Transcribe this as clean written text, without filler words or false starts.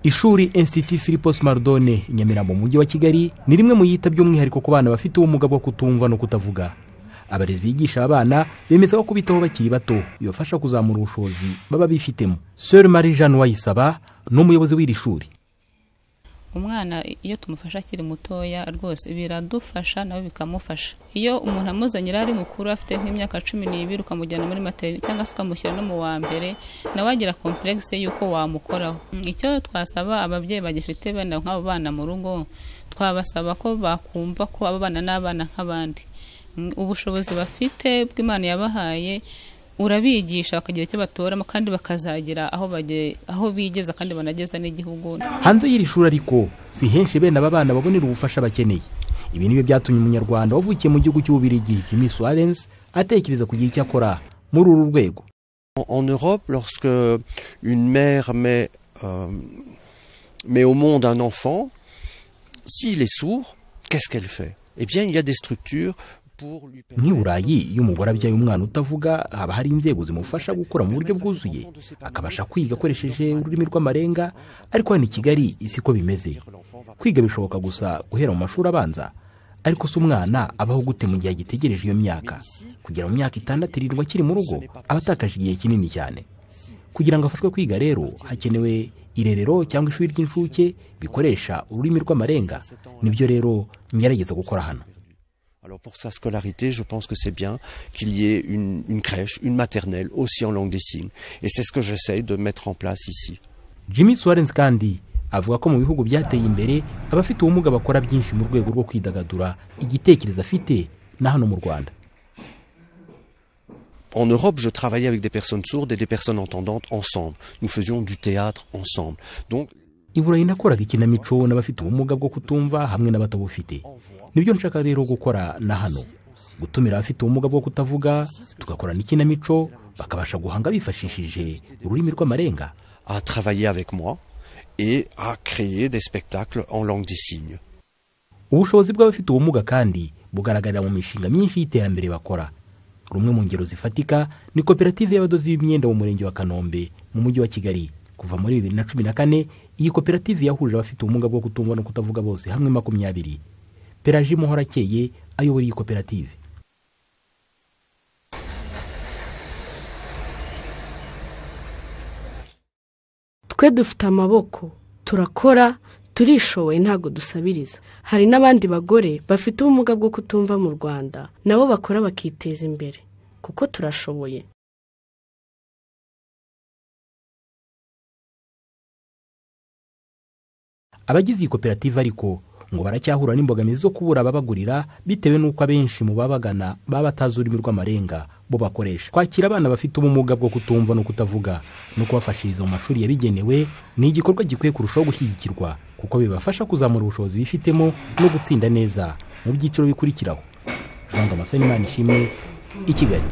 Ishuri Institut Philipos Mardone Nyamirambo mu mujyi wa Kigali ni rimwe mu yita by'umwihariko ku bana bafite ubumuga bwo kutumva no kutavuga. Abarezi bigisha abana bemeza ko kubitaho bakiri bato bibafasha kuzamura ubushobozi baba bifitemo. Sœur Marie Jeanne Wayisaba n'umuyobozi w'iri shuri. Umwana iyo tumufasha akiri mutoya rwose biradufasha nawe bikamufasha. Iyo umuntu amuzanyira ari mukuru afite nk'imyaka 12 ukamujyana muri maternité cyangwa se ukamushyira no mu wa mbere nawe agira complexe yuko wamukoraho. Icyo twasaba ababyeyi bagifite bana nk'abo bana mu rugo twabasaba ko bakumva ko abo bana n'abana nk'abandi. Ubushobozi bafite bw'Imana yabahaye urabigisha bakagira icyo batoramo kandi bakazagira aho bigeza kandi banageza n'igihugu. Hanze y'iri shuri ariko si henshi bene aba bana babonera ubufasha bakeneye. Ibi nibe byatumye umunyarwanda wavukiye mu gihugu cy'Ububirigi Jimmy Swarens atekereza kugira icyo akora muri uru rwego. En Europe, lorsque une mère met au monde un enfant, s'il est sourd, qu'est-ce qu'elle fait? Eh bien, il y a des structures Ni Burayi iyo umugore abyaye umwana utavuga haba hari inzego zimufasha gukora mu buryo bwuzuye akabasha kwiga akoresheje ururimi rw'amarenga, ariko hano i Kigali isi ko bimeze. Kwiga bishoboka gusa guhera mu mashuri abanza, ariko se umwana abaho gute mu gihe agitegereje iyo myaka? Kugera mu myaka 6 akiri mu rugo abatakaje igihe kinini cyane. Kugira ngo afashwe kwiga rero hakenewe irerero cyangwa ishuri ry'inshuke bikoresha ururimi rw'amarenga. Nibyo rero ngerageza gukora hano. Alors pour sa scolarité, je pense que c'est bien qu'il y ait une crèche, une maternelle aussi en langue des signes. Et c'est ce que j'essaye de mettre en place ici. Jimmy Swarens kandi avuga ko mu bihugu byateye imbere abafite ubumuga bakora byinshi mu rwego rwo kwidagadura igitekerezo afite na hano mu Rwanda. En Europe, je travaillais avec des personnes sourdes et des personnes entendantes ensemble. Nous faisions du théâtre ensemble. Donc Iburayi nakoraga ikinamico n'abafite ubumuga bwo kutumva hamwe n'abatabufite. Nibyo nshaka rero gukora na hano. Gutumira abafite ubumuga bwo kutavuga tugakora n'ikinamico bakabasha guhanga bifashishije ururimi rw'amarenga. À travailler avec moi et à créer des spectacles en langue des signes. Ubushobozi bw'abafite ubumuga kandi bugaragarira mu mishinga myinshi y'iterambere bakora. Rumwe mu ngero zifatika ni koperative y'abadozi b'imyenda mu murenge wa Kanombe mu mujyi wa Kigali. Kuva muri 2014 iyi koperative yahuje abafite ubumuga bwo kutumva no kutavuga bose hamwe 20. Pelagie Muhorakeye ayobora iyi koperative. Twe dufite amaboko, turakora, turishoboye ntago dusabiriza. Hari n'abandi bagore bafite ubumuga bwo kutumva mu Rwanda nabo bakora bakiteza imbere kuko turashoboye. Abagize iyi koperative ariko ngo baracyahura n'imbogamizi zo kubura ababagurira bitewe n'uko abenshi mu babagana baba batazi ururimi rw'amarenga bo bakoresha. Kwakira abana bafite ubumuga bwo kutumva no kutavuga no kubafashiriza mu mashuri yabigenewe ni igikorwa gikwiye kurushaho gushyigikirwa kuko bibafasha kuzamura ubushobozi bifitemo no gutsinda neza mu byiciro bikurikiraho. Jean Damascene Manishimwe, i Kigali.